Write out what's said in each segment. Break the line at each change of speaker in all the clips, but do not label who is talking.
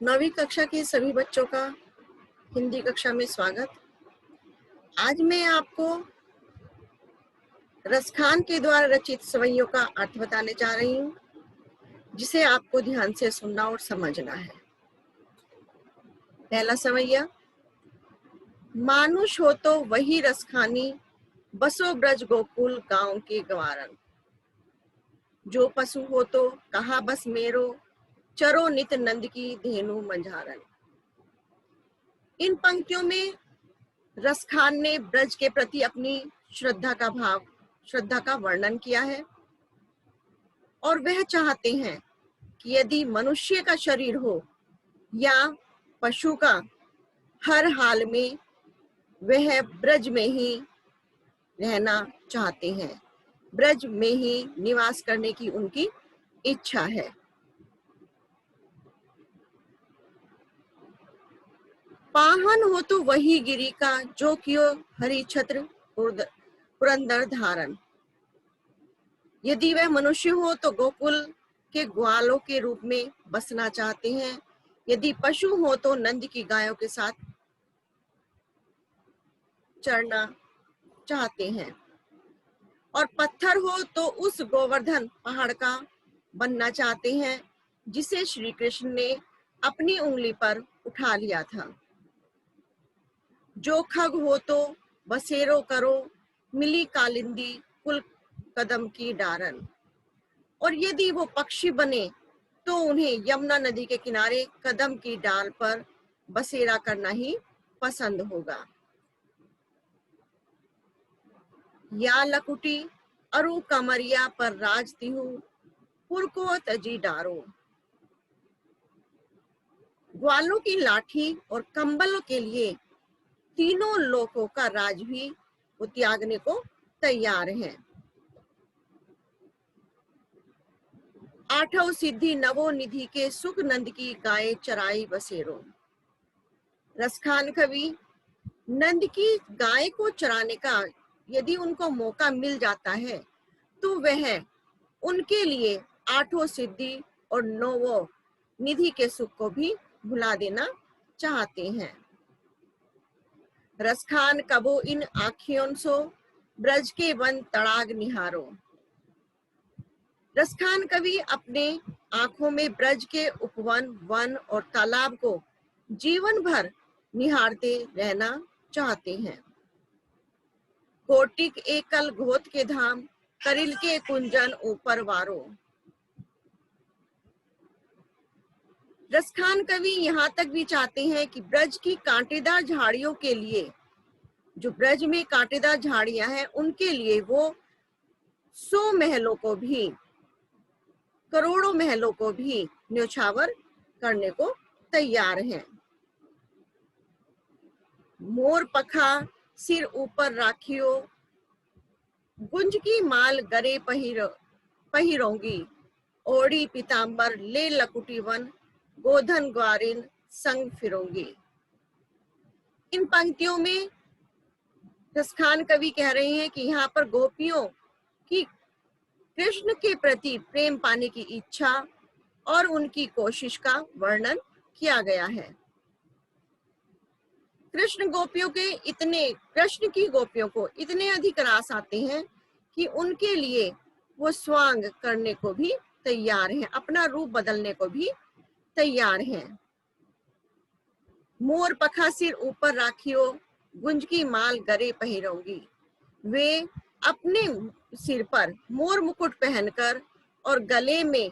नवीं कक्षा के सभी बच्चों का हिंदी कक्षा में स्वागत। आज मैं आपको रसखान के द्वारा रचित सवैयों का अर्थ बताने जा रही हूँ, जिसे आपको ध्यान से सुनना और समझना है। पहला सवैया, मानुष हो तो वही रसखानी, बसो ब्रज गोकुल गांव के गवारन। जो पशु हो तो कहा बस मेरो, चरो नित नंद की धेनु मंझारन। इन पंक्तियों में रसखान ने ब्रज के प्रति अपनी श्रद्धा का वर्णन किया है और वह चाहते हैं कि यदि मनुष्य का शरीर हो या पशु का, हर हाल में वह ब्रज में ही रहना चाहते हैं, ब्रज में ही निवास करने की उनकी इच्छा है। पाहन हो तो वही गिरी का, जो कियो हरि छत्र पुरंदर धारण। यदि वह मनुष्य हो तो गोकुल के ग्वालों के रूप में बसना चाहते हैं, यदि पशु हो तो नंद की गायों के साथ चरना चाहते हैं, और पत्थर हो तो उस गोवर्धन पहाड़ का बनना चाहते हैं जिसे श्री कृष्ण ने अपनी उंगली पर उठा लिया था। जो खग हो तो बसेरो करो, मिली कालिंदी कुल कदम की डारन। और यदि वो पक्षी बने तो उन्हें यमुना नदी के किनारे कदम की डाल पर बसेरा करना ही पसंद होगा। या लकुटी अरु कमरिया पर राज तिहु, पुर को तजी डारो। ग्वालों की लाठी और कंबल के लिए तीनों लोकों का राज भी वो त्यागने को तैयार हैं। आठों सिद्धि नवो निधि के सुख नंद की गाय चराई बसेरो। रसखान कवि नंद की गाय को चराने का यदि उनको मौका मिल जाता है तो वह उनके लिए आठों सिद्धि और नवो निधि के सुख को भी भुला देना चाहते हैं। रसखान कबो इन आँखियों सो, ब्रज के वन तड़ाग निहारो। रसखान कवि अपने आंखों में ब्रज के उपवन, वन और तालाब को जीवन भर निहारते रहना चाहते हैं। कोटिक एकल घोत के धाम, करिल के कुंजन ऊपर वारो। रसखान कवि यहाँ तक भी चाहते हैं कि ब्रज की कांटेदार झाड़ियों के लिए, जो ब्रज में कांटेदार झाड़ियां हैं, उनके लिए वो 100 महलों को भी, करोड़ों महलों को भी न्योछावर करने को तैयार हैं। मोर पखा सिर ऊपर राखियो, गुंज की माल गरे पहिरोंगी। ओढ़ी पीतांबर ले लकुटी वन, गोधन ग्वारिन संग फिरोंगी। इन पंक्तियों में रसखान कवि कह रहे हैं कि यहाँ पर गोपियों की कृष्ण के प्रति प्रेम पाने की इच्छा और उनकी कोशिश का वर्णन किया गया है। कृष्ण की गोपियों को इतने अधिक रास आते हैं कि उनके लिए वो स्वांग करने को भी तैयार हैं, अपना रूप बदलने को भी तैयार हैं। मोर पखा सिर ऊपर राखियो, गुंज की माल गरे पहिरोंगी। वे अपने सिर पर मोर मुकुट पहनकर और गले में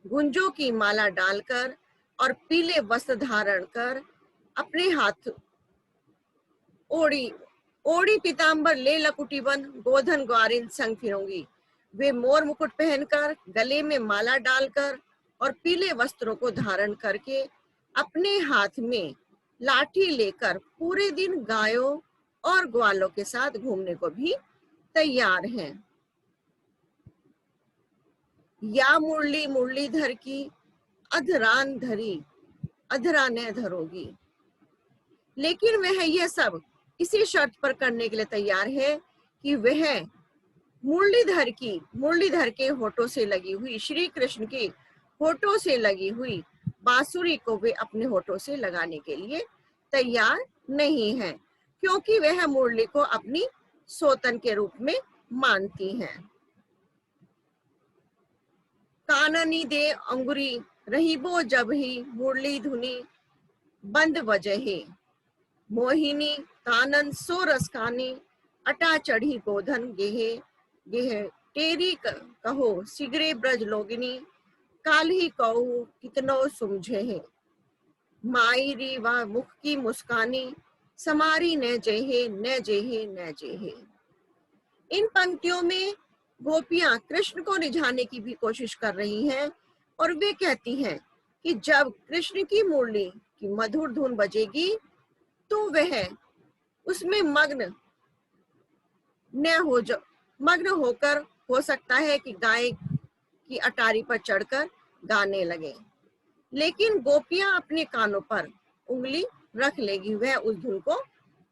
गुंजों की माला डालकर और पीले वस्त्र धारण कर अपने हाथ ओढ़ी पीतांबर ले लकुटी वन, गोधन ग्वारिन संग फिरोंगी। वे मोर मुकुट पहनकर, गले में माला डालकर और पीले वस्त्रों को धारण करके अपने हाथ में लाठी लेकर पूरे दिन गायों और ग्वालों के साथ घूमने को भी तैयार हैं। या मुरली मुरलीधर की अधरान धरी, अधरा न धरोगी। लेकिन वह यह सब इसी शर्त पर करने के लिए तैयार है कि वह मुरलीधर के होठों से लगी हुई, श्री कृष्ण की होठों से लगी हुई बांसुरी को वे अपने होठों से लगाने के लिए तैयार नहीं हैं, क्योंकि वह मुरली को अपनी सोतन के रूप में मानती हैं। काननी दे अंगुरी रहीबो जब ही मुरली धुनी बंद वजहे, मोहिनी कानन सो रसकानी अटा चढ़ी गोधन गेहे गेहे, तेरी कहो सिगरे ब्रज लोगिनी काल्हि कहू कितनो सुमझे है, माई री वा मुख की मुस्कानी समारी न जेहे न जेहे न जेहे। इन पंक्तियों में गोपियां कृष्ण को रिझाने की भी कोशिश कर रही हैं और वे कहती हैं कि जब कृष्ण की मुरली की मधुर धुन बजेगी तो वह उसमें मग्न होकर हो सकता है कि गाय की अटारी पर चढ़कर गाने लगे, लेकिन गोपियां अपने कानों पर उंगली रख लेगी, वह उस धुन को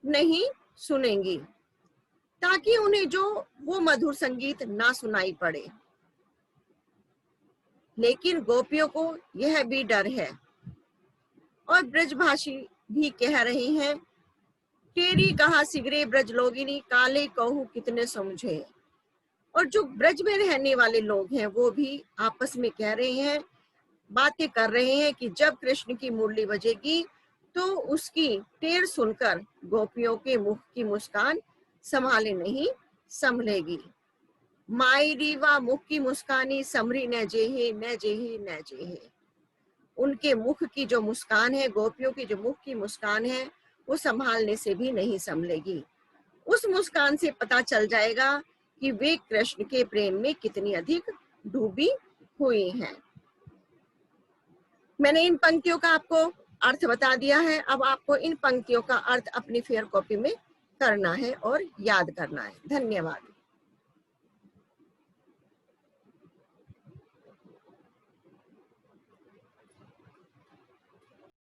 नहीं सुनेंगी ताकि उन्हें जो वो मधुर संगीत ना सुनाई पड़े। लेकिन गोपियों को यह भी डर है और ब्रजभाषी भी कह रही हैं, तेरी कहा सिगरे ब्रज लोगिनी काले कहूं कितने समझे। और जो ब्रज में रहने वाले लोग हैं वो भी आपस में कह रहे हैं, बातें कर रहे हैं कि जब कृष्ण की मुरली बजेगी तो उसकी टेर सुनकर गोपियों के मुख की मुस्कान संभाले नहीं संभलेगी। माई रीवा मुख की मुस्कानी समरी न जेहे न जेहे न जेहे। उनके मुख की जो मुस्कान है, गोपियों की जो मुख की मुस्कान है, वो संभालने से भी नहीं संभलेगी। उस मुस्कान से पता चल जाएगा कि वे कृष्ण के प्रेम में कितनी अधिक डूबी हुई हैं। मैंने इन पंक्तियों का आपको अर्थ बता दिया है। अब आपको इन पंक्तियों का अर्थ अपनी फेयर कॉपी में करना है और याद करना है। धन्यवाद।